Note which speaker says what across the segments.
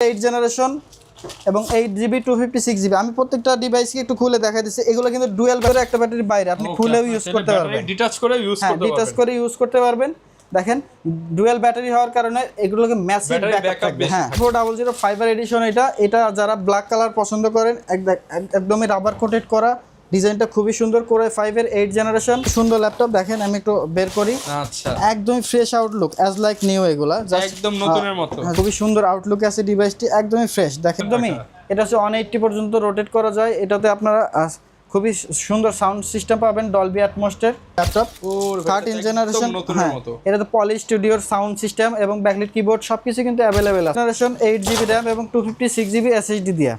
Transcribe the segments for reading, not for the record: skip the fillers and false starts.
Speaker 1: 8 generation এবং 8GB 256GB। আমি প্রত্যেকটা ডিভাইসকে একটু খুলে দেখাই দিচ্ছি। এগুলো কিন্তু ডুয়াল ব্যাটারি, একটা ব্যাটারি বাইরে, আপনি খুলেও ইউজ করতে পারবেন,
Speaker 2: ডিটাচ করে ইউজ করতে পারবেন।
Speaker 1: ডিটাচ করে ইউজ করতে পারবেন। দেখেন ডুয়াল ব্যাটারি হওয়ার কারণে এগুলোকে ম্যাসিভ ব্যাকআপ থাকবে। হ্যাঁ 4005 ফাইবার এডিশন এটা যারা ব্ল্যাক কালার পছন্দ করেন, একদমই রাবার কোটেড করা, ডিজাইনটা খুবই সুন্দর করে 5 এর 8 জেনারেশন সুন্দর ল্যাপটপ। দেখেন আমি একটু বের করি,
Speaker 2: আচ্ছা
Speaker 1: একদমই fresh Outlook as like new, এগুলা
Speaker 2: একদম নতুনের মতো,
Speaker 1: খুবই সুন্দর আউটলুক আছে ডিভাইসটি, একদমই ফ্রেশ। দেখেন একদমই এটা হচ্ছে 180 পর্যন্ত রোটেট করা যায়। এটাতে আপনারা খুবই সুন্দর সাউন্ড সিস্টেম পাবেন, ডলবি অ্যাটমসের ল্যাপটপ 13 জেনারেশন। এটাতে পলি স্টুডিওর সাউন্ড সিস্টেম এবং ব্যাকলিট কিবোর্ড সবকিছু কিন্তু অ্যাভেলেবেল আছে। জেনারেশন 8GB র্যাম এবং 256GB SSD দিয়া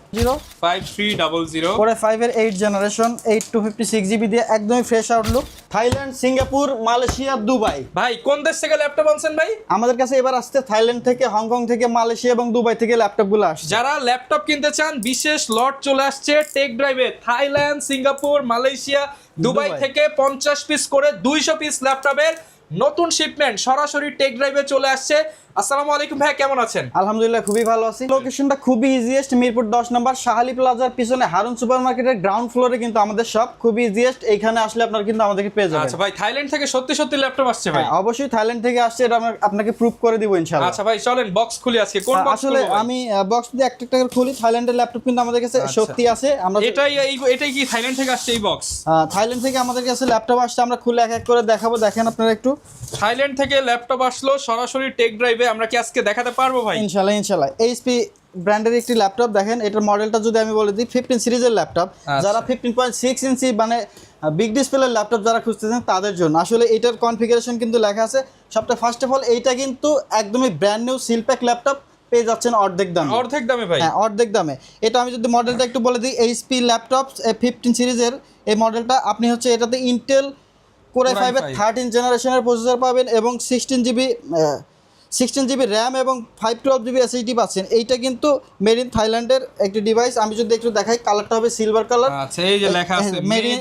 Speaker 2: 5300
Speaker 1: পরে 5 এর 8 জেনারেশন 8 256GB দিয়ে একদমই fresh Outlook. Thailand, Singapore, Malaysia, Dubai.
Speaker 2: ভাই কোন দেশ থেকে ল্যাপটপ আনছেন ভাই?
Speaker 1: আমাদের কাছে এবার আসছে থাইল্যান্ড থেকে, হংকং থেকে, মালয়েশিয়া এবং দুবাই থেকে ল্যাপটপগুলো আসছে।
Speaker 2: যারা ল্যাপটপ কিনতে চান বিশেষ লট চলে আসছে টেক ড্রাইভে। থাইল্যান্ড, সিঙ্গাপুর, মালয়েশিয়া, দুবাই থেকে 50 পিস করে 200 পিস ল্যাপটপের নতুন শিপমেন্ট সরাসরি টেক ড্রাইভে চলে আসছে। আসসালামু আলাইকুম ভাই, কেমন আছেন?
Speaker 1: আলহামদুলিল্লাহ খুবই ভালো আছি। লোকেশনটা খুবই ইজিয়েস্ট, মিরপুর 10 নম্বর শাহালি প্লাজার পিছনে হারুন সুপারমার্কেটের গ্রাউন্ড ফ্লোরে কিন্তু আমাদের সব খুবই ইজিয়েস্ট। এইখানে আসলে আপনারা কিন্তু আমাদেরকে পেয়ে যাবেন।
Speaker 2: আচ্ছা ভাই, থাইল্যান্ড থেকে সত্যি সত্যি ল্যাপটপ আসছে ভাই?
Speaker 1: অবশ্যই থাইল্যান্ড থেকে আসছে, এটা আমরা আপনাকে প্রুফ করে দিব ইনশাআল্লাহ।
Speaker 2: আচ্ছা ভাই চলেন বক্স খুলি আজকে। কোন বক্স?
Speaker 1: আসলে আমি বক্স দিয়ে একটা একটা করে খুলি। থাইল্যান্ডের ল্যাপটপ কিন্তু আমাদের কাছে সত্যি আছে। আমরা
Speaker 2: এটাই কি থাইল্যান্ড থেকে আসছে এই বক্স?
Speaker 1: থাইল্যান্ড থেকে আমাদের কাছে ল্যাপটপ আসছে, আমরা খুলে এক এক করে দেখাবো। দেখেন আপনারা একটু,
Speaker 2: থাইল্যান্ড থেকে ল্যাপটপ আসলো সরাসরি টেক ড্রাইভে, আমরা কি আজকে দেখাতে পারবো ভাই?
Speaker 1: ইনশাআল্লাহ। এইচপি ব্র্যান্ডের একটি ল্যাপটপ। দেখেন এটার মডেলটা যদি আমি বলে দিই, 15 সিরিজের ল্যাপটপ। যারা 15.6 ইঞ্চি মানে বিগ ডিসপ্লের ল্যাপটপ যারা খুঁজতেছেন তাদের জন্য আসলে এটার কনফিগারেশন কিন্তু লেখা আছে সবটা। ফার্স্ট অফ অল এইটা কিন্তু একদমই ব্র্যান্ড নিউ সিলপ্যাক ল্যাপটপ পেয়ে যাচ্ছেন অর্ধেক দামে।
Speaker 2: অর্ধেক দামে ভাই?
Speaker 1: হ্যাঁ অর্ধেক দামে। এটা আমি যদি মডেলটা একটু বলে দিই, এইচপি ল্যাপটপ 15 সিরিজের এই মডেলটা, আপনি হচ্ছে এটাতে ইন্টেল কোর i5 এর 13 জেনারেশনের প্রসেসর পাবেন এবং 16GB র্যাম এবং 512GB SSD পাচ্ছেন। এইটা কিন্তু মেড ইন থাইল্যান্ডের একটি ডিভাইস। আমি যদি একটু দেখাই, কালারটা হবে সিলভার কালার।
Speaker 2: আচ্ছা এই যে লেখা আছে
Speaker 1: মেড ইন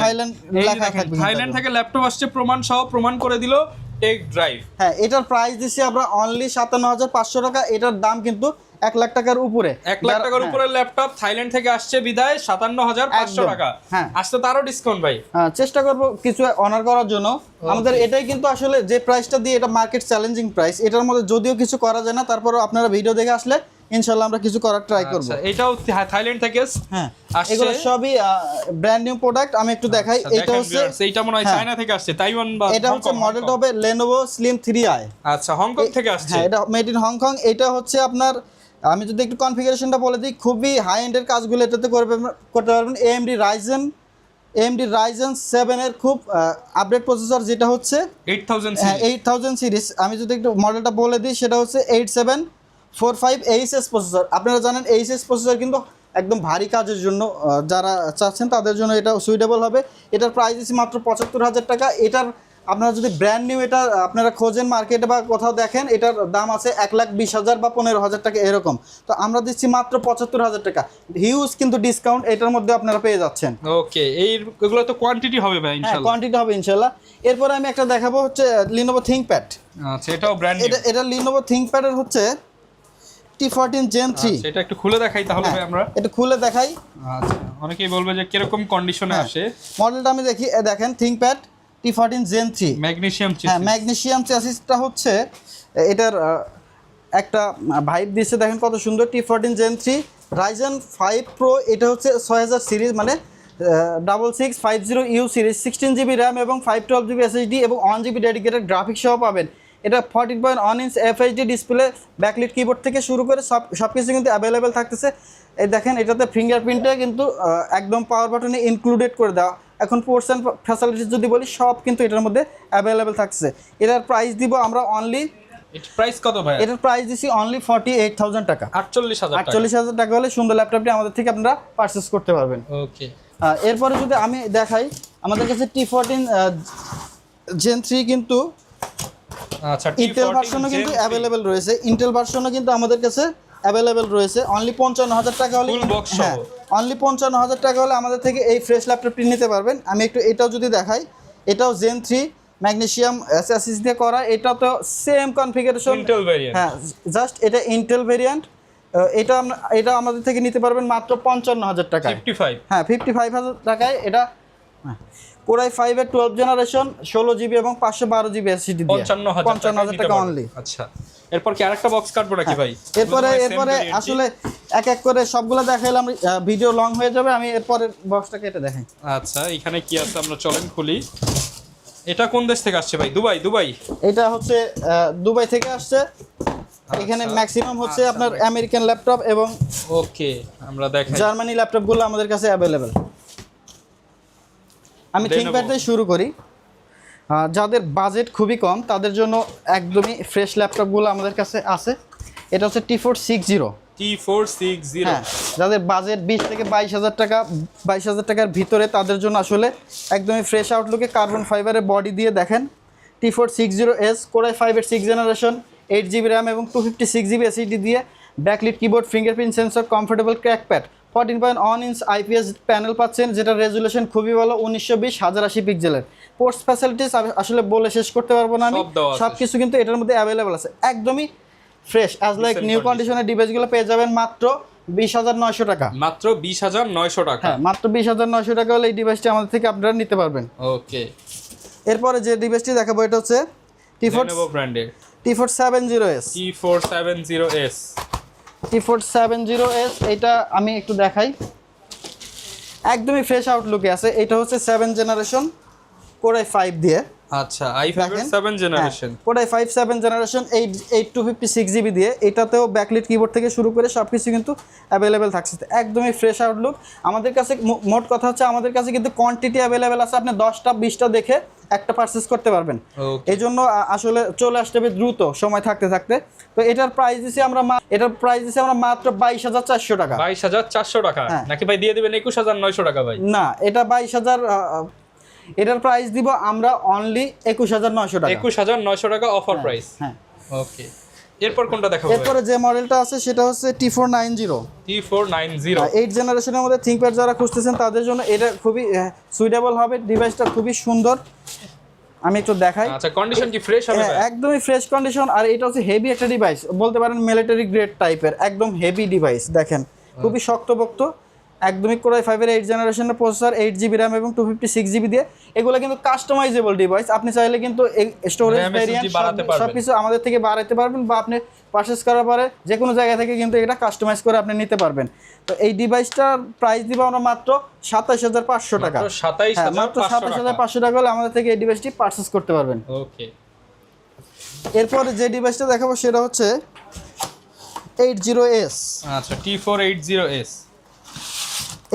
Speaker 1: থাইল্যান্ড লেখা থাকবে।
Speaker 2: থাইল্যান্ড থেকে ল্যাপটপ আসছে প্রমাণ সহ, প্রমাণ করে দিল টেক ড্রাইভ।
Speaker 1: হ্যাঁ এটার প্রাইস দিচ্ছি আমরা অনলি 57,500 টাকা। এটার দাম কিন্তু 1 লাখ টাকার উপরে।
Speaker 2: 1 লাখ টাকার উপরে ল্যাপটপ থাইল্যান্ড থেকে আসছে বিদায় 57,500 টাকা।
Speaker 1: হ্যাঁ
Speaker 2: আসলে তারও ডিসকাউন্ট ভাই?
Speaker 1: চেষ্টা করব কিছু অনার করার জন্য। আমাদের এটাই কিন্তু আসলে যে প্রাইসটা দিয়ে, এটা মার্কেট চ্যালেঞ্জিং প্রাইস। এটার মধ্যে যদিও কিছু করা যায় না, তারপরও আপনারা ভিডিও দেখে আসলে ইনশাআল্লাহ আমরা কিছু করার ট্রাই করব।
Speaker 2: আচ্ছা এটাও থাইল্যান্ড থেকে?
Speaker 1: হ্যাঁ এগুলো সবই ব্র্যান্ড নিউ প্রোডাক্ট। আমি একটু দেখাই। এটা হচ্ছে,
Speaker 2: এইটা মনে হয় চায়না থেকে আসছে, তাইওয়ান বা
Speaker 1: এটা হচ্ছে মডেলটা হবে Lenovo Slim 3i।
Speaker 2: আচ্ছা হংকং থেকে আসছে?
Speaker 1: হ্যাঁ এটা মেড ইন হংকং। এটা হচ্ছে আপনার, আমি যদি একটু কনফিগারেশনটা বলে দিই, খুবই হাই এন্ডের কাজগুলো এটাতে করতে পারবেন। AMD Ryzen 7 এর খুব আপডেট প্রসেসর, যেটা হচ্ছে 8000 সিরিজ। আমি যদি একটু মডেলটা বলে দিই, সেটা হচ্ছে 8745 HS প্রসেসর। আপনারা জানেন HS প্রসেসর কিন্তু একদম ভারী কাজের জন্য যারা চাচ্ছেন তাদের জন্য এটা সুইটেবল হবে। এটার প্রাইস দিচ্ছি মাত্র 75,000 টাকা। এটার আপনারা যদি ব্র্যান্ড নিউ এটা আপনারা খোঁজেন মার্কেটে বা কোথাও দেখেন, এটার দাম আছে 1,20,000 বা 15,000 টাকা এরকম। তো আমরা দিচ্ছি মাত্র 75,000 টাকা। হিউজ কিন্তু ডিসকাউন্ট এটার মধ্যে আপনারা পেয়ে যাচ্ছেন।
Speaker 2: ওকে এগুলো তো কোয়ান্টিটি হবে ভাই ইনশাআল্লাহ?
Speaker 1: হ্যাঁ কোয়ান্টিটি হবে ইনশাআল্লাহ। এরপরে আমি একটা দেখাবো হচ্ছে Lenovo ThinkPad।
Speaker 2: আচ্ছা এটাও ব্র্যান্ড নিউ?
Speaker 1: এটা Lenovo ThinkPad এর হচ্ছে T14 Gen 3।
Speaker 2: এটা একটু খুলে দেখাই তাহলে ভাই আমরা?
Speaker 1: এটা খুলে দেখাই।
Speaker 2: আচ্ছা অনেকেই বলবে যে কিরকম কন্ডিশনে আসে।
Speaker 1: মডেলটা আমি দেখি, দেখেন ThinkPad T14 Gen 3
Speaker 2: magnesium chassis.
Speaker 1: হ্যাঁ ম্যাগনেসিয়াম চ্যাসিসটা হচ্ছে এটার একটা ভাইব দিচ্ছে। দেখেন কত সুন্দর। T14 Gen 3 Ryzen 5 Pro। এটা হচ্ছে 6000 সিরিজ মানে 6650U সিরিজ। 16GB র্যাম এবং 512GB SSD এবং 1GB ডেডিকেটেড গ্রাফিক্স সহ পাবেন। এটা 14.1 inch FHD display, backlit keyboard থেকে শুরু করে সব কিছু কিন্তু অ্যাভেলেবেল থাকতেছে। এই দেখেন এটাতে ফিঙ্গারপ্রিন্টে কিন্তু একদম পাওয়ার বাটনে ইনক্লুডেড করে দেওয়া। এখন পোর্টস অ্যান্ড ফ্যাসিলিটিস যদি বলি, সব কিন্তু এটার মধ্যে অ্যাভেলেবেল থাকছে। এটার প্রাইস দিব আমরা অনলি,
Speaker 2: এটার প্রাইস কত ভাই?
Speaker 1: এটার প্রাইস দিছি অনলি 48,000 টাকা।
Speaker 2: 48,000
Speaker 1: টাকা হলে সুন্দর ল্যাপটপটি আমাদের থেকে আপনারা পারচেস করতে পারবেন।
Speaker 2: ওকে
Speaker 1: এরপরে যদি আমি দেখাই, আমাদের কাছে T14 Gen 3 কিন্তু
Speaker 2: আচ্ছা
Speaker 1: ইন্টেল ভার্সনও কিন্তু অ্যাভেলেবেল রয়েছে। ইন্টেল ভার্সনও কিন্তু আমাদের কাছে অ্যাভেলেবেল রয়েছে। অনলি 55,000 টাকা হলে, হ্যাঁ অনলি 55,000 টাকা হলে আমাদের থেকে এই ফ্রেশ ল্যাপটপটি নিতে পারবেন। আমি একটু এটাও যদি দেখাই, এটাও Gen 3 ম্যাগনেসিয়াম চ্যাসিস দিয়ে করা। এটা তো সেম কনফিগারেশন,
Speaker 2: ইন্টেল ভেরিয়েন্ট।
Speaker 1: হ্যাঁ জাস্ট এটা ইন্টেল ভেরিয়েন্ট এটা আমাদের থেকে নিতে পারবেন মাত্র 55,000 টাকায়।
Speaker 2: 55,
Speaker 1: হ্যাঁ 55,000 টাকায় এটা কোরাই 5 এর 12 জেনারেশন 16 জিবি এবং 512 জিবি এসএসডি দিয়ে 55,000 টাকা অনলি।
Speaker 2: আচ্ছা, এরপর কি আরেকটা বক্স কাটবো নাকি ভাই?
Speaker 1: এরপরে আসলে এক এক করে সবগুলো দেখাইলাম, ভিডিও লং হয়ে যাবে, আমি এরপরে বক্সটা কেটে দেখাই।
Speaker 2: আচ্ছা, এখানে কি আছে আমরা চলেন খুলি। এটা কোন দেশ থেকে আসছে ভাই? দুবাই?
Speaker 1: এটা হচ্ছে দুবাই থেকে আসছে। এখানে ম্যাক্সিমাম হচ্ছে আপনার আমেরিকান ল্যাপটপ এবং
Speaker 2: ওকে, আমরা দেখাই
Speaker 1: জার্মানি ল্যাপটপগুলো আমাদের কাছে অ্যাভেলেবেল। আমি থিংকপ্যাড দিয়ে শুরু করি। যাদের বাজেট খুবই কম তাদের জন্য একদমই ফ্রেশ ল্যাপটপগুলো আমাদের কাছে আছে। এটা হচ্ছে T460। হ্যাঁ, যাদের বাজেট 20 থেকে 22,000 টাকা, 22,000 টাকার ভিতরে তাদের জন্য আসলে একদমই ফ্রেশ আউটলুকে কার্বন ফাইবারের বডি দিয়ে দেখেন T460S কোরাই 5 এর 6 জেনারেশন 8 জিবি র্যাম এবং 256 জিবি এসএসডি দিয়ে backlit keyboard, fingerprint sensor, comfortable trackpad, 14.1 inch IPS panel পাচ্ছেন যেটা রেজুলেশন খুবই ভালো 1920 1080 পিক্সেলের। পোর্টস ফ্যাসিলিটিস আসলে বলে শেষ করতে পারবো না আমি, সব কিছু কিন্তু এটার মধ্যে অ্যাভেলেবেল আছে। একদমই ফ্রেশ অ্যাজ লাইক নিউ কন্ডিশনের ডিভাইসগুলো পেয়ে যাবেন মাত্র 20,900 টাকা।
Speaker 2: মাত্র 20,900 টাকা?
Speaker 1: হ্যাঁ, মাত্র 20,900 টাকা হলে এই ডিভাইসটি আমাদের থেকে আপনারা নিতে পারবেন।
Speaker 2: ওকে,
Speaker 1: এরপরে যে ডিভাইসটি দেখাবো এটা হচ্ছে
Speaker 2: Lenovo ব্র্যান্ডের
Speaker 1: T470S। T470S এটা আমি একটু দেখাই, একদমই ফ্রেশ আউটলুকে আছে। এটা হচ্ছে 7 জেনারেশন কোরাই 5 দিয়ে।
Speaker 2: আচ্ছা, i5 এর 7 জেনারেশন,
Speaker 1: কোরাই 5 7 জেনারেশন 8256 জিবি দিয়ে। এটাতেও ব্যাকলিট কিবোর্ড থেকে শুরু করে সবকিছু কিন্তু অ্যাভেলেবেল থাকছে, একদমই ফ্রেশ আউটলুক। আমাদের কাছে মোট কথা হচ্ছে আমাদের কাছে কিন্তু কোয়ান্টিটি অ্যাভেলেবেল আছে, আপনি 10টা 20টা দেখে একটা পারচেজ করতে পারবেন। এই জন্য আসলে চলে আসতে হবে দ্রুত সময় থাকতে থাকতে। তো এটার প্রাইস দিছি আমরা মাত্র 22,400 টাকা।
Speaker 2: 22,400 টাকা নাকি ভাই দিয়ে দিবেন 21,900 টাকা ভাই?
Speaker 1: না, এটা 22,000, এটার প্রাইস দিব আমরা অনলি 21,900 টাকা।
Speaker 2: 21,900 টাকা অফার প্রাইস।
Speaker 1: হ্যাঁ,
Speaker 2: ওকে। এরপর কোনটা দেখাবো?
Speaker 1: এরপরে যে মডেলটা আছে সেটা হচ্ছে T490।
Speaker 2: 8
Speaker 1: জেনারেশনের মধ্যে থিংকপ্যাড যারা খুঁজতেছেন তাদের জন্য এটা খুবই সুইটেবল হবে। ডিভাইসটা খুবই সুন্দর, আমি একটু দেখাই।
Speaker 2: আচ্ছা, কন্ডিশন কি ফ্রেশ হবে?
Speaker 1: একদমই ফ্রেশ কন্ডিশন। আর এটা হচ্ছে হেভি একটা ডিভাইস, বলতে পারেন মিলিটারি গ্রেড টাইপের, একদম হেভি ডিভাইস। দেখেন খুবই শক্তপোক্ত, একদমই কোরাই 5 এর 8 জেনারেশনের প্রসেসর, 8 জিবি র্যাম এবং 256 জিবি দিয়ে। এগুলো কিন্তু কাস্টমাইজেবল ডিভাইস, আপনি চাইলে কিন্তু স্টোরেজ ভেরিয়েন্ট সবকিছু আমাদের থেকে বাড়াতে পারবেন, বা আপনি পারচেজ করার পরে যে কোনো জায়গা থেকে কিন্তু এটা কাস্টমাইজ করে আপনি নিতে পারবেন। তো এই ডিভাইসটার প্রাইস দিব আমরা মাত্র 27,500 টাকা। মাত্র 27,500 টাকা হলে আমাদের থেকে এই ডিভাইসটি পারচেজ করতে পারবেন।
Speaker 2: ওকে।
Speaker 1: এরপর যে ডিভাইসটা দেখাবো সেটা হচ্ছে 80S।
Speaker 2: আচ্ছা, T480S।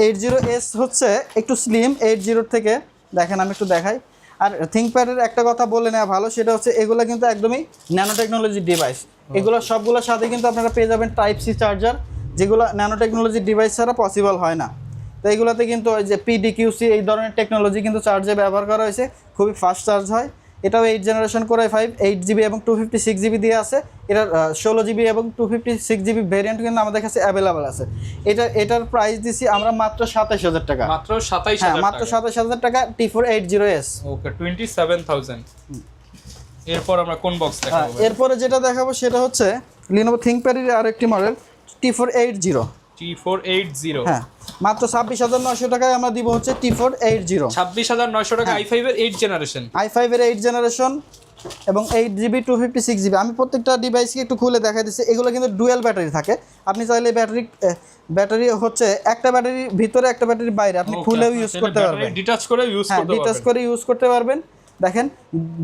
Speaker 1: 80S হচ্ছে একটু স্লিম 80 থেকে। দেখেন আমি একটু দেখাই। আর থিংকপ্যাডের একটা কথা বলে নেওয়া ভালো, সেটা হচ্ছে এগুলো কিন্তু একদমই ন্যানো টেকনোলজি ডিভাইস। এগুলো সবগুলোর সাথে কিন্তু আপনারা পেয়ে যাবেন টাইপ সি চার্জার, যেগুলো ন্যানো টেকনোলজি ডিভাইস ছাড়া পসিবল হয় না। তো এইগুলোতে কিন্তু ওই যে PDQC এই ধরনের টেকনোলজি কিন্তু চার্জে ব্যবহার করা হয়েছে, খুবই ফাস্ট চার্জ হয়। এটাও 8 জেনারেশন কোরাই 5 8 জিবি এবং 256 জিবি দিয়ে আছে। এটার 16 জিবি এবং 256 জিবি ভেরিয়েন্ট কিন্তু আমাদের কাছে অ্যাভেলেবেল আছে। এটার প্রাইস দিছি আমরা মাত্র 27,000 টাকা।
Speaker 2: মাত্র 27,000 টাকা?
Speaker 1: মাত্র 27,000 টাকা T480S।
Speaker 2: ওকে, 27,000। এরপর আমরা কোন বক্স দেখাবো?
Speaker 1: এরপরে যেটা দেখাবো সেটা হচ্ছে Lenovo ThinkPad-এর আরেকটি মডেল T480। হ্যাঁ, মাত্র 26,900 টাকায় আমরা দিব হচ্ছে T480।
Speaker 2: 26,900 টাকা i5 এর 8 জেনারেশন।
Speaker 1: i5 এর 8 জেনারেশন এবং 8 জিবি 256 জিবি। আমি প্রত্যেকটা ডিভাইসকে একটু খুলে দেখাই দিচ্ছি। এগুলো কিন্তু ডুয়েল ব্যাটারি থাকে, আপনি চাইলে ব্যাটারি হচ্ছে একটা ব্যাটারির ভিতরে একটা ব্যাটারির বাইরে আপনি খুলেও ইউজ করতে পারবেন,
Speaker 2: ডিটাচ করে
Speaker 1: ইউজ করতে পারবেন। দেখেন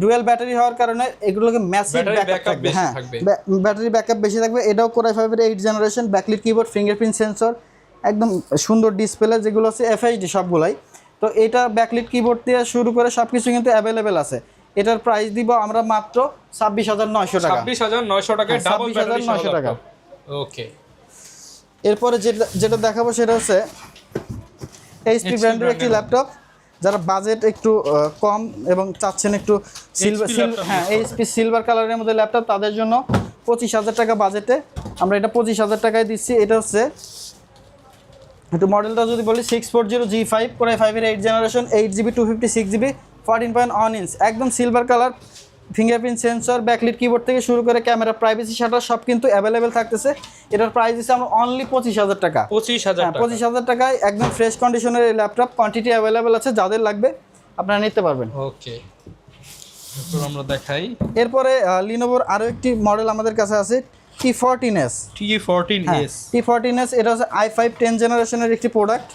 Speaker 1: ডুয়েল ব্যাটারি হওয়ার কারণে এগুলোকে ম্যাসিভ ব্যাকআপ থাকবে। হ্যাঁ, ব্যাটারি ব্যাকআপ বেশি থাকবে। এটাও কোরাই 5 এর 8 generation, backlit keyboard, fingerprint sensor, একদম সুন্দর ডিসপ্লে, যেগুলো আছে FHD সবগুলাই। তো এটা ব্যাকলিট কিবোর্ড দিয়ে শুরু করে সবকিছু কিন্তু অ্যাভেলেবেল আছে। এটার প্রাইস দিব আমরা মাত্র 26,900 টাকা।
Speaker 2: 26,900 টাকায় ডাবল ব্যাটারি
Speaker 1: 26,900 টাকা।
Speaker 2: ওকে।
Speaker 1: এরপরে যেটা দেখাবো সেটা হচ্ছে HP ব্র্যান্ডের একটি ল্যাপটপ। যারা বাজেট একটু কম এবং চাচ্ছেন একটু HP সিলভার কালারের মধ্যে ল্যাপটপ, তাদের জন্য 25,000 টাকা বাজেটে আমরা এটা 25,000 টাকায় দিচ্ছি। এটা হচ্ছে একটু মডেলটা যদি বলি 640G5 কোরাই 5 এর 8 জেনারেশন 8 জিবি 256 জিবি 14.1 ইঞ্চ, একদম silver colour fingerprint sensor, backlit keyboard থেকে শুরু করে ক্যামেরা, প্রাইভেসি শাটার সব কিন্তু অ্যাভেলেবেল থাকতেছে। এটার প্রাইস দিচ্ছে আমরা অনলি 25,000 টাকা।
Speaker 2: 25,000 টাকা।
Speaker 1: 25,000 টাকায় একদম ফ্রেশ কন্ডিশনের এই ল্যাপটপ, কোয়ান্টিটি অ্যাভেলেবেল আছে, যাদের লাগবে আপনারা নিতে পারবেন।
Speaker 2: ওকে, এরপর আমরা দেখাই।
Speaker 1: এরপরে লিনোভোর আরও একটি মডেল আমাদের কাছে আছে, T14s।
Speaker 2: T14s,
Speaker 1: T14s এটা হচ্ছে i5 10 জেনারেশনের একটি প্রোডাক্ট।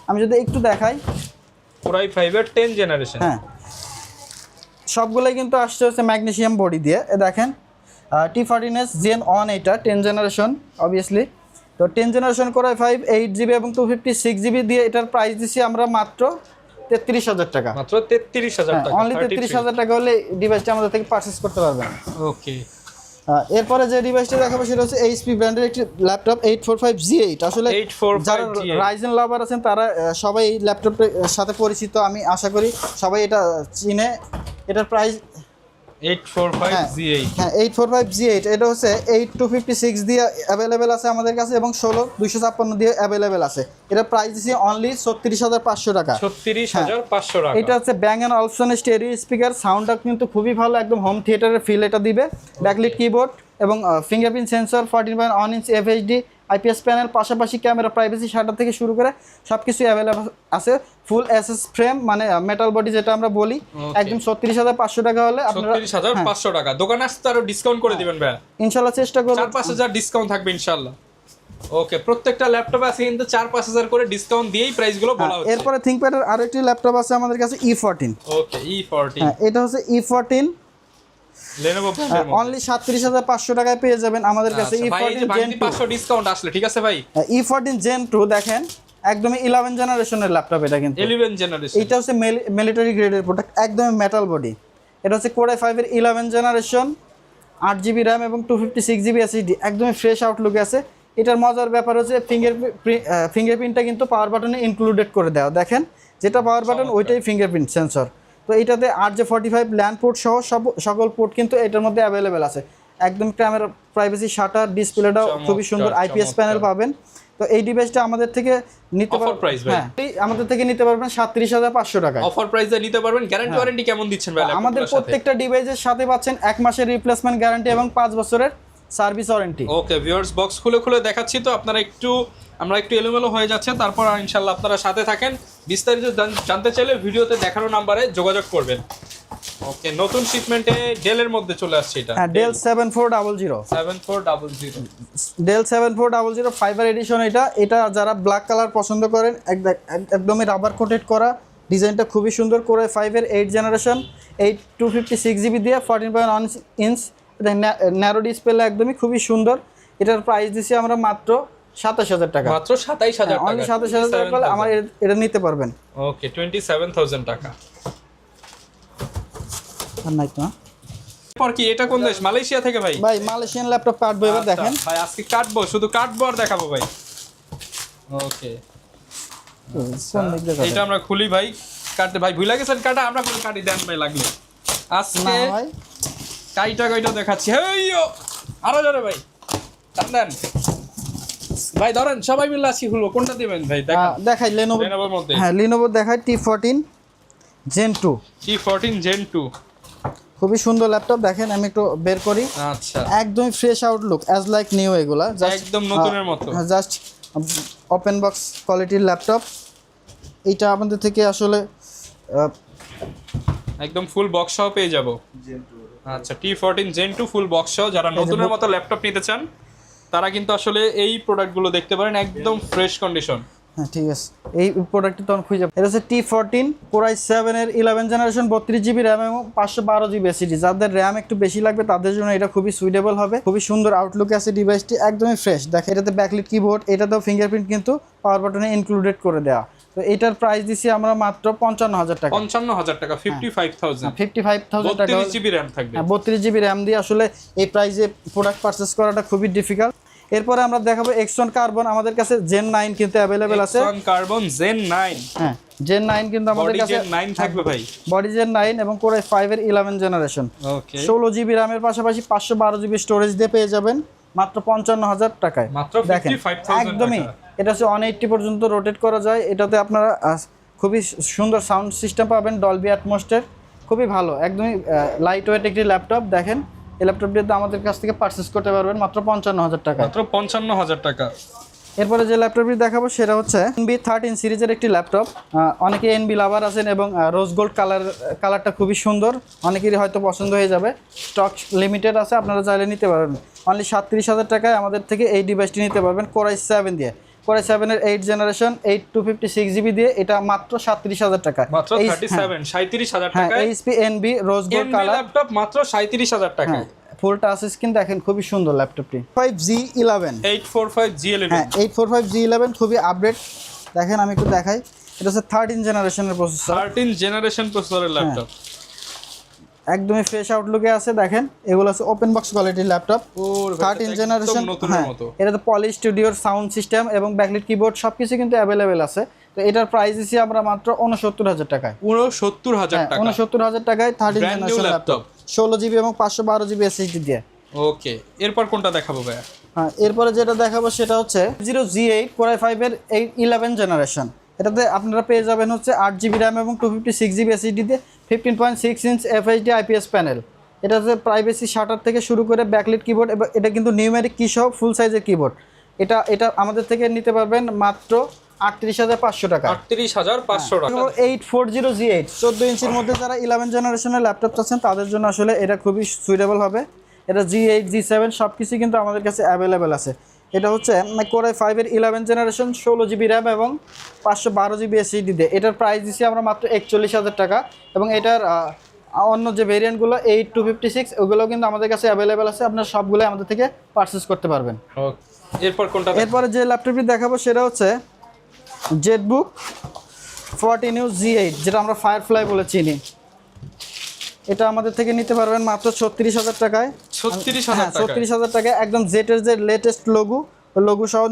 Speaker 1: আমি যদি একটু দেখাই,
Speaker 2: Core i5 এর 10 জেনারেশন।
Speaker 1: হ্যাঁ সবগুলোই কিন্তু আসছে হচ্ছে ম্যাগনেসিয়াম বডি দিয়ে। দেখেন T14s Gen 1, এটা 10 জেনারেশন অবভিয়াসলি। তো 10 জেনারেশন Core i5 8GB এবং 256GB দিয়ে এটার প্রাইস দিচ্ছি আমরা মাত্র 33,000 টাকা।
Speaker 2: মাত্র 33,000 টাকা,
Speaker 1: অনলি 33,000 টাকা হলে ডিভাইসটা আমাদের থেকে পারচেস করতে পারবেন।
Speaker 2: ওকে,
Speaker 1: এরপরে যে ডিভাইসটা দেখাবো সেটা হচ্ছে HP ব্র্যান্ডের একটি ল্যাপটপ 845G8। আসলে
Speaker 2: 845G8
Speaker 1: যারা রাইজেন লাভার আছেন তারা সবাই এই ল্যাপটপের সাথে পরিচিত, আমি আশা করি সবাই এটা চিনে। এটার প্রাইস
Speaker 2: 845G8,
Speaker 1: হ্যাঁ 845G8, এটা হচ্ছে 8256 দিয়ে অ্যাভেলেবেল আছে আমাদের কাছে এবং 16256 দিয়ে অ্যাভেলেবেল আছে। এটা প্রাইস দিচ্ছি অনলি 36,500 টাকা।
Speaker 2: 36,500 টাকা।
Speaker 1: এটা হচ্ছে ব্যাং অ্যান্ড অলপশন স্টেরিও স্পিকার, সাউন্ডটা কিন্তু খুবই ভালো, একদম হোম থিয়েটারের ফিল এটা দিবে। ব্যাকলিট কিবোর্ড এবং fingerprint sensor, 14.1 inch FHD IPS panel, পাশাপাশি ক্যামেরা, প্রাইভেসি শাটার থেকে শুরু করে সব কিছু অ্যাভেলেবল আছে। ফুল এসএস ফ্রেম মানে মেটাল বডি যেটা আমরা বলি, একদম 36,500 টাকা হলে আপনারা
Speaker 2: 36,500 টাকা। দোকানে আসতে আরো ডিসকাউন্ট করে দিবেন ভাই,
Speaker 1: ইনশাআল্লাহ চেষ্টা করব।
Speaker 2: 4-5,000 ডিসকাউন্ট থাকবে ইনশাআল্লাহ। ওকে, প্রত্যেকটা ল্যাপটপে আছে কিন্তু 4-5,000 করে ডিসকাউন্ট দিয়েই প্রাইসগুলো বলা হচ্ছে।
Speaker 1: এরপরে থিংকপ্যাডের আরো একটি ল্যাপটপ আছে আমাদের কাছে E14।
Speaker 2: ওকে, E14,
Speaker 1: এটা হচ্ছে E14,
Speaker 2: Lenovo ব্র্যান্ডের মধ্যে।
Speaker 1: অনলি 37,500 টাকায় পেয়ে যাবেন আমাদের কাছে
Speaker 2: ভাই
Speaker 1: E14 Gen 2।
Speaker 2: 500 ডিসকাউন্ট আসলে ঠিক আছে ভাই।
Speaker 1: E14 Gen 2 দেখেন একদমই 11 জেনারেশনের ল্যাপটপ এটা কিন্তু।
Speaker 2: 11 জেনারেশন।
Speaker 1: এটা হচ্ছে মিলিটারি গ্রেডের প্রোডাক্ট, একদমই মেটাল বডি। এটা হচ্ছে Core i5 এর 11 জেনারেশন, 8GB RAM এবং 256GB SSD, একদমই ফ্রেশ আউটলুক আছে। এটার মজার ব্যাপার হচ্ছে ফিঙ্গারপ্রিন্টটা কিন্তু পাওয়ার বাটনে ইনক্লুডেড করে দেওয়া। দেখেন যেটা পাওয়ার বাটন ওইটাই ফিঙ্গারপ্রিন্ট সেন্সর। তো এটাতে RJ45 ল্যান্ড পোর্ট সহ সকল পোর্ট কিন্তু এটার মধ্যে অ্যাভেলেবেল আছে। একদম ক্যামেরা, প্রাইভেসি শাটার, ডিসপ্লেটাও খুবই সুন্দর, IPS প্যানেল পাবেন। তো এই ডিভাইসটা আমাদের থেকে নিতে পারবেন, হ্যাঁ আমাদের থেকে নিতে পারবেন 37,500 টাকা
Speaker 2: অফার প্রাইসে নিতে পারবেন। গ্যারান্টি ওয়ারেন্টি কেমন দিচ্ছেন ভাই?
Speaker 1: আমাদের প্রত্যেকটা ডিভাইসের সাথে পাচ্ছেন 1 মাসের রিপ্লেসমেন্ট গ্যারান্টি এবং 5 বছরের service warranty.
Speaker 2: Okay viewers, box খুলে খুলে দেখাচ্ছি তো আপনারা আমরা একটু এলোমেলো হয়ে যাচ্ছে, তারপর ইনশাআল্লাহ আপনারা সাথে থাকেন। বিস্তারিত জানতে চাইলে ভিডিওতে দেখানো নম্বরে যোগাযোগ করবেন। ওকে, নতুন শিপমেন্টে ডেলের মধ্যে চলে আসছে এটা।
Speaker 1: হ্যাঁ ডেল 7400
Speaker 2: 7400
Speaker 1: ডেল 7400 ফাইবার এডিশন। এটা যারা ব্ল্যাক কালার পছন্দ করেন, একদমই রাবার কোটেড করা, ডিজাইনটা খুবই সুন্দর। করে 5 এর 8 জেনারেশন, 256GB দিয়ে 14.1 ইঞ্চ ন্যারো ডিসপ্লে, একদমই খুবই সুন্দর। এটার প্রাইস দিচ্ছি আমরা মাত্র 27,000 টাকা।
Speaker 2: মাত্র 27,000 টাকা।
Speaker 1: অনলি 27,000 টাকা হলে আমার এটা নিতে পারবেন।
Speaker 2: ওকে, 27,000 টাকা।
Speaker 1: আর নাই তো
Speaker 2: এরপর কি এটা কোন দেশ? মালয়েশিয়া থেকে ভাই?
Speaker 1: ভাই মালয়েশিয়ান ল্যাপটপ কাটবো এবার, দেখেন
Speaker 2: ভাই আজকে কাটবো, শুধু কাটবো আর দেখাবো ভাই। ওকে, এটা আমরা খুলি ভাই, কাটতে ভাই ভুলে গেছেন কাটা, আমরা কোনো কাটি দেন ভাই লাগলে। আজকে
Speaker 1: না ভাই
Speaker 2: কাইটা দেখাচ্ছি। হেইও আরো জোরে ভাই টান দেন ভাই, ধরেন সবাই মিলে আসি খুলবো। কোনটা দিবেন ভাই?
Speaker 1: দেখাই
Speaker 2: Lenovoর মধ্যে।
Speaker 1: হ্যাঁ Lenovo দেখাই T14 Gen 2।
Speaker 2: T14 Gen 2
Speaker 1: খুবই সুন্দর ল্যাপটপ, দেখেন আমি একটু বের করি।
Speaker 2: আচ্ছা,
Speaker 1: একদম fresh Outlook as like new, এগুলা
Speaker 2: একদম নতুনের মতো,
Speaker 1: জাস্ট ওপেন বক্স কোয়ালিটির ল্যাপটপ। এটা আমাদের থেকে আসলে
Speaker 2: একদম ফুল বক্স সহ পেয়ে যাব। আচ্ছা, T14 Gen 2 ফুল বক্স সহ যারা নতুনের মতো ল্যাপটপ নিতে চান তারা কিন্তু আসলে এই প্রোডাক্টগুলো দেখতে পারেন, একদম ফ্রেশ কন্ডিশন।
Speaker 1: হ্যাঁ ঠিক আছে, এই প্রোডাক্টটি তখন খুঁজে। এটা হচ্ছে T14 Core i7 এর 11 জেনারেশন, 32GB RAM এবং 512GB SSD। যাদের র্যাম একটু বেশি লাগবে তাদের জন্য এটা খুবই সুইটেবল হবে। খুবই সুন্দর আউটলুক আছে ডিভাইসটি, একদমই ফ্রেশ। দেখেন এটাতে ব্যাকলিট কিবোর্ড, এটাতেও ফিঙ্গারপ্রিন্ট কিন্তু পাওয়ার বাটনে ইনক্লুডেড করে দেওয়া। তো এটার প্রাইস দিচ্ছি আমরা মাত্র 55,000 টাকা।
Speaker 2: 55,000 টাকা, 55,000
Speaker 1: টাকা।
Speaker 2: 32GB RAM থাকবে।
Speaker 1: 32GB RAM দিয়ে আসলে এই প্রাইসে প্রোডাক্ট পারচেজ করাটা খুবই ডিফিকাল্ট। এরপরে আমরা দেখাবো Exxon Carbon, আমাদের কাছে Gen 9 কিন্তু অ্যাভেলেবেল আছে।
Speaker 2: Exxon Carbon Gen 9,
Speaker 1: হ্যাঁ Gen 9 কিন্তু আমাদের কাছে
Speaker 2: Gen 9 থাকবে ভাই।
Speaker 1: বডি Gen 9 এবং Core i5 এর 11 জেনারেশন।
Speaker 2: ওকে,
Speaker 1: 16GB RAM এর পাশাপাশি 512GB স্টোরেজ দিয়ে পেয়ে যাবেন মাত্র 55,000 টাকায়।
Speaker 2: মাত্র
Speaker 1: দেখেন
Speaker 2: 55,000
Speaker 1: একদমই এটা হচ্ছে 180 পর্যন্ত রোটেট করা যায়। এটাতে আপনারা খুবই সুন্দর সাউন্ড সিস্টেম পাবেন, ডলবি অ্যাটমসের খুবই ভালো, একদমই লাইট ওয়েট একটি ল্যাপটপ। দেখেন এই ল্যাপটপটি আমাদের কাছ থেকে পারচেস করতে পারবেন মাত্র 55,000 টাকা।
Speaker 2: মাত্র 55,000 টাকা।
Speaker 1: এরপরে যে ল্যাপটপটি দেখাবো সেটা হচ্ছে NB13 সিরিজের একটি ল্যাপটপ। অনেকে NB লাভার আছেন এবং রোজ গোল্ড কালারটা খুবই সুন্দর, অনেকেরই হয়তো পছন্দ হয়ে যাবে। স্টক লিমিটেড আছে, আপনারা চাইলে নিতে পারবেন। অনলি 37,000 টাকায় আমাদের থেকে এই ডিভাইসটি নিতে পারবেন Core i7 দিয়ে। Core i7-এর 8 জেনারেশন 8256GB দিয়ে, এটা মাত্র 37,000 টাকা।
Speaker 2: মাত্র 37,000
Speaker 1: হ্যাঁ,
Speaker 2: টাকায়
Speaker 1: HP NB rose gold colour
Speaker 2: laptop মাত্র 37,000 টাকা।
Speaker 1: ফুল টাচ স্ক্রিন, দেখেন খুবই সুন্দর ল্যাপটপটি। 5G11
Speaker 2: 845G11,
Speaker 1: হ্যাঁ 845G11 খুবই আপডেট। দেখেন আমি একটু দেখাই, এটা হচ্ছে 13 জেনারেশনের প্রসেসর,
Speaker 2: 13 জেনারেশন প্রসেসরের ল্যাপটপ।
Speaker 1: একদমই ফ্রেশ আউটলুকে আছে। দেখেন এগুলো আছে ওপেন বক্স কোয়ালিটির ল্যাপটপ, 13 জেনারেশন। হ্যাঁ, এটাতে পলি স্টুডিওর সাউন্ড সিস্টেম এবং ব্যাকলিট কিবোর্ড সবকিছু কিন্তু অ্যাভেলেবেল আছে। তো এটার প্রাইস দিচ্ছি আমরা মাত্র 69,000 টাকায়।
Speaker 2: 69,000 টাকা,
Speaker 1: 69,000 টাকায় 13 জেনারেশন ল্যাপটপ, 16GB এবং 512GB SSD দিয়ে।
Speaker 2: ওকে, এরপর কোনটা দেখাবো ভাইয়া?
Speaker 1: হ্যাঁ, এরপরে যেটা দেখাবো সেটা হচ্ছে 0G8 Core i5 এর 11 জেনারেশন। এটাতে আপনারা পেয়ে যাবেন হচ্ছে 8GB র্যাম এবং 256GB SSD দিয়ে, 15.6 ইঞ্চ FHD IPS প্যানেল। এটাতে প্রাইভেসি শাটার থেকে শুরু করে ব্যাকলিট কিবোর্ড, এবং এটা কিন্তু নিউমেরিক কি সহ ফুল সাইজের কিবোর্ড। এটা আমাদের থেকে নিতে পারবেন মাত্র 38,500 টাকা।
Speaker 2: 38,500 টাকা।
Speaker 1: 840G8 14 ইঞ্চির মধ্যে যারা 11 জেনারেশনের ল্যাপটপ চাচ্ছেন তাদের জন্য আসলে এটা খুবই সুইটেবল হবে। এটা G8 G7 সব কিছু কিন্তু আমাদের কাছে অ্যাভেলেবেল আছে। এটা হচ্ছে Core i5 এর 11 জেনারেশন 16GB র্যাম এবং 512GB SSD দিয়ে। এটার প্রাইস দিচ্ছি আমরা মাত্র 41,000 টাকা। এবং এটার অন্য যে ভেরিয়েন্টগুলো 8256 ওগুলো কিন্তু আমাদের কাছে অ্যাভেলেবেল আছে, আপনারা সবগুলো আমাদের থেকে পারচেস করতে পারবেন।
Speaker 2: এরপর কোনটা?
Speaker 1: এরপরে যে ল্যাপটপটি দেখাবো সেটা হচ্ছে জেটবুক 14U G8, যেটা আমরা ফায়ারফ্লাই বলে চিনি। এটা আমাদের থেকে নিতে পারবেন মাত্র 36,000 টাকায়। 36,000 টাকায় একদম জেটের যে লেটেস্ট লোগো সহ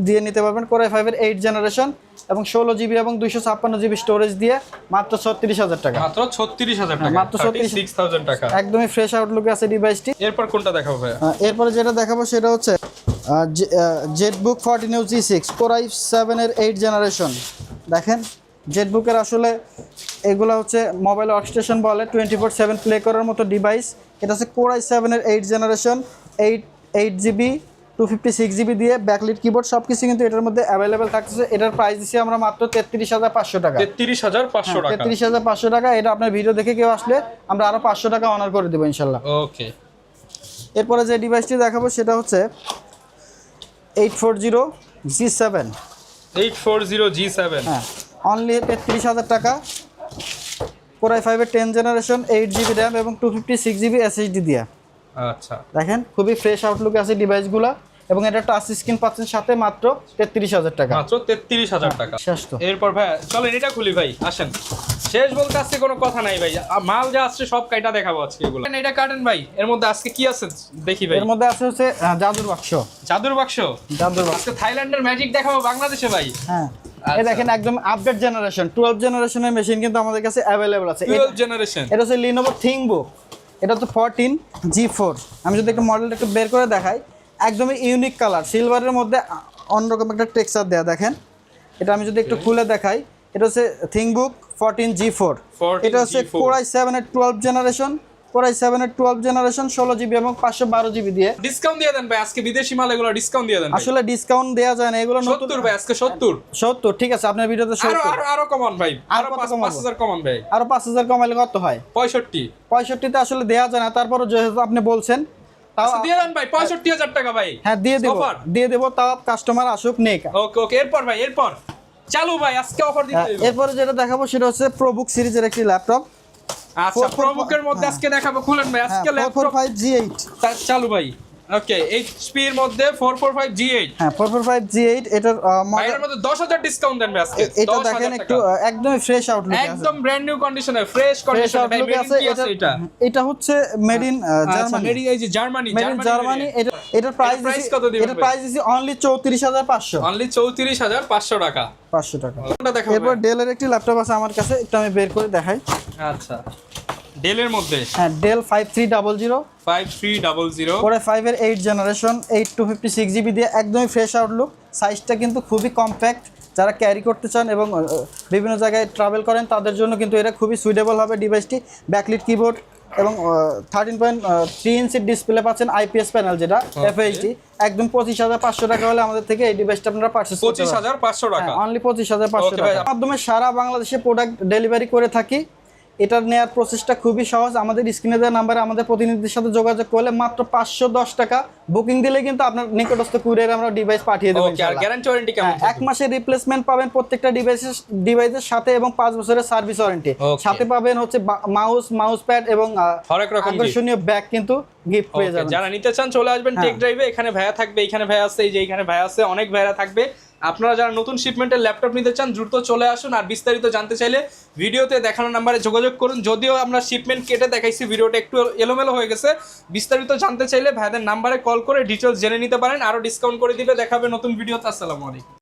Speaker 1: দিয়ে নিতে পারবেন। Core i5 এর 8 জেনারেশন এবং 16GB এবং 256GB স্টোরেজ দিয়ে মাত্র 36,000 টাকা।
Speaker 2: মাত্র 36,000 টাকা,
Speaker 1: মাত্র
Speaker 2: 36,000 টাকা।
Speaker 1: একদমই ফ্রেশ আউটলুকে আছে ডিভাইসটি।
Speaker 2: এরপর কোনটা দেখাবো ভাইয়া?
Speaker 1: এরপরে যেটা দেখাবো সেটা হচ্ছে Jetbook 14U G6 Core i7 এর 8 জেনারেশন। দেখেন জেটবুকের আসলে এগুলো হচ্ছে মোবাইল ওয়ার্কস্টেশন বলে, 24/7 প্লে করার মতো ডিভাইস। এটা হচ্ছে Core i7 এর 8 জেনারেশন 8GB 256GB দিয়ে, ব্যাকলিট কিবোর্ড সব কিছু কিন্তু এটার মধ্যে অ্যাভেলেবেল থাকতেছে। এটার প্রাইস দিচ্ছি আমরা মাত্র 33,500 টাকা।
Speaker 2: 33,500 টাকা।
Speaker 1: 33,500 টাকা। এটা আপনার ভিডিও দেখে কেউ আসলে আমরা আরও 500 টাকা অনার করে দেবো ইনশাল্লাহ।
Speaker 2: ওকে,
Speaker 1: এরপরে যে ডিভাইসটি দেখাবো সেটা হচ্ছে 840G7।
Speaker 2: 840G7,
Speaker 1: হ্যাঁ, অনলি 33,000 টাকা। Core i5 এর 10 জেনারেশন 8GB র্যাম এবং 256GB SSD দিয়ে।
Speaker 2: আচ্ছা,
Speaker 1: দেখেন খুবই ফ্রেশ আউটলুকে আছে ডিভাইসগুলো, এবং এটা টাচ স্ক্রিন পাচ্ছেন সাথে মাত্র 33,000 টাকা।
Speaker 2: মাত্র 33,000 টাকা।
Speaker 1: শেষ তো।
Speaker 2: এরপর ভাই চলেন এটা খুলি ভাই, আসেন। শেষ বলতে আজকে কোনো কথা নাই ভাই, মাল যা আসছে সব কাইটা দেখাবো আজকে এগুলো। এটা কাটেন ভাই, এর মধ্যে আজকে কি আছে দেখি ভাই।
Speaker 1: এর মধ্যে আছে হচ্ছে জাদুর বাক্স।
Speaker 2: জাদুর বাক্স? আজকে থাইল্যান্ডের ম্যাজিক দেখাবো বাংলাদেশে ভাই।
Speaker 1: হ্যাঁ, এই দেখেন একদম আপডেট জেনারেশন 12 জেনারেশনের মেশিন কিন্তু আমাদের কাছে অ্যাভেলেবল আছে।
Speaker 2: 12 জেনারেশন।
Speaker 1: এটা হচ্ছে Lenovo ThinkBook, এটা হচ্ছে 14G4। আমি যদি একটু মডেলটা একটু বের করে দেখাই, একদমই ইউনিক কালার, সিলভারের মধ্যে অন্যরকম একটা টেক্সচার দেয়া। দেখেন এটা আমি যদি একটু খুলে দেখাই, এটা হচ্ছে ThinkBook 14G4। এটা হচ্ছে Core i7 এর 12 জেনারেশন, Core i7 এর 12 জেনারেশন 16GB এবং 512GB দিয়ে।
Speaker 2: ডিসকাউন্ট দিয়ে দেন ভাই আজকে, বিদেশি মাল এগুলো ডিসকাউন্ট দিয়ে দেন।
Speaker 1: আসলে ডিসকাউন্ট দেয়া যায় না, এগুলো নতুন।
Speaker 2: 70 ভাই আজকে 70।
Speaker 1: ঠিক আছে, আপনার ভিডিওতে 70।
Speaker 2: আরো কমান ভাই, আরো
Speaker 1: কত
Speaker 2: 5,000 কমান ভাই।
Speaker 1: আরো 5,000 কমাইলে কত হয়? 65 তে আসলে দেয়া যায় না, তারপরও যেহেতু আপনি বলছেন তাও
Speaker 2: দিয়ে দেন ভাই 65,000 টাকা ভাই।
Speaker 1: হ্যাঁ দিয়ে দেব তাও কাস্টমার আসুক নেক।
Speaker 2: ওকে, এরপর ভাই এরপর চালু ভাই আজকে অফার দিতে দেব।
Speaker 1: এরপর যেটা দেখাবো সেটা হচ্ছে ProBook সিরিজের একটি ল্যাপটপ।
Speaker 2: আচ্ছা, ProBook-এর মধ্যে আজকে দেখাবো, খুলেন ভাই আজকে ল্যাপটপ
Speaker 1: 445G8
Speaker 2: চালু ভাই। ওকে, HP এর মধ্যে 445G8।
Speaker 1: হ্যাঁ 445G8 এটার
Speaker 2: এর মধ্যে 10,000 ডিসকাউন্ট দেন ভাই আজকে।
Speaker 1: এটা দেখেন একটু একদমই ফ্রেশ আউটলুক আছে,
Speaker 2: একদম ব্র্যান্ড নিউ কন্ডিশনে, ফ্রেশ কন্ডিশনে ভাই।
Speaker 1: এটা হচ্ছে made in Germany.
Speaker 2: Made in Germany.
Speaker 1: এটার প্রাইস
Speaker 2: কত দিবেন?
Speaker 1: এটার প্রাইস দিছি অনলি 34,500।
Speaker 2: অনলি 34,500 টাকা।
Speaker 1: 500 টাকা।
Speaker 2: কোনটা দেখাবো?
Speaker 1: এরপর ডেলের একটি ল্যাপটপ আছে আমার কাছে, একটু আমি বের করে দেখাই।
Speaker 2: আচ্ছা, ডেলের মধ্যে
Speaker 1: হ্যাঁ ডেল 5300 Core i5 এর 8 জেনারেশন 8256GB দিয়ে, একদমই ফ্রেশ আউটলুক। সাইজটা কিন্তু খুবই কম্প্যাক্ট যারা ক্যারি করতে চান এবং বিভিন্ন জায়গায় ট্রাভেল করেন তাদের জন্য কিন্তু এটা খুবই সুইটেবল হবে ডিভাইসটি। ব্যাকলিট কিবোর্ড এবং 13.3 ইঞ্চির ডিসপ্লে পাচ্ছেন, আইপিএস প্যানেল যেটা এফএইচডি, একদম 25,500 টাকা হলে আমাদের থেকে এই ডিভাইসটা আপনারা পারচেজ করতে পারবেন।
Speaker 2: 25,500 টাকা,
Speaker 1: অনলি 25,500 টাকা মাধ্যমে সারা বাংলাদেশে প্রোডাক্ট ডেলিভারি করে থাকি। এটার নেওয়ার প্রসেসটা খুবই সহজ। আমাদের স্ক্রিনে দেওয়া নাম্বারে আমাদের প্রতিনিধির সাথে যোগাযোগ করলে মাত্র 510 টাকা বুকিং দিলে কিন্তু আপনার নিকটস্থ কুরিয়ারে আমরা ডিভাইস পাঠিয়ে দেব
Speaker 2: ওকে। আর গ্যারান্টি ওয়ারেন্টি কেমন?
Speaker 1: 1 মাসের রিপ্লেসমেন্ট পাবেন প্রত্যেকটা ডিভাইসের সাথে এবং 5 বছরের সার্ভিস ওয়ারেন্টি সাথে পাবেন হচ্ছে মাউস প্যাড এবং
Speaker 2: হরেক রকম
Speaker 1: আকর্ষণীয় ব্যাগ কিন্তু গিফট পেয়ে যাবেন।
Speaker 2: যারা নিতে চান চলে আসবেন টেক ড্রাইভে, এখানে ভাইয়া থাকবে, এখানে ভাইয়া আছে, এই যে এখানে ভাইয়া আছে, অনেক ভাইয়া থাকবে। আপনারা যারা নতুন শিপমেন্টের ল্যাপটপ নিতে চান দ্রুত চলে আসুন। আর বিস্তারিত জানতে চাইলে ভিডিওতে দেখানো নাম্বারে যোগাযোগ করুন। যদিও আমরা শিপমেন্ট কেটে দেখাইছি, ভিডিওটা একটু এলোমেলো হয়ে গেছে। বিস্তারিত জানতে চাইলে ভাইদের নাম্বারে কল করে ডিটেলস জেনে নিতে পারেন, আরো ডিসকাউন্ট করে দিবে। দেখাবে নতুন ভিডিওতে। আসসালামু আলাইকুম।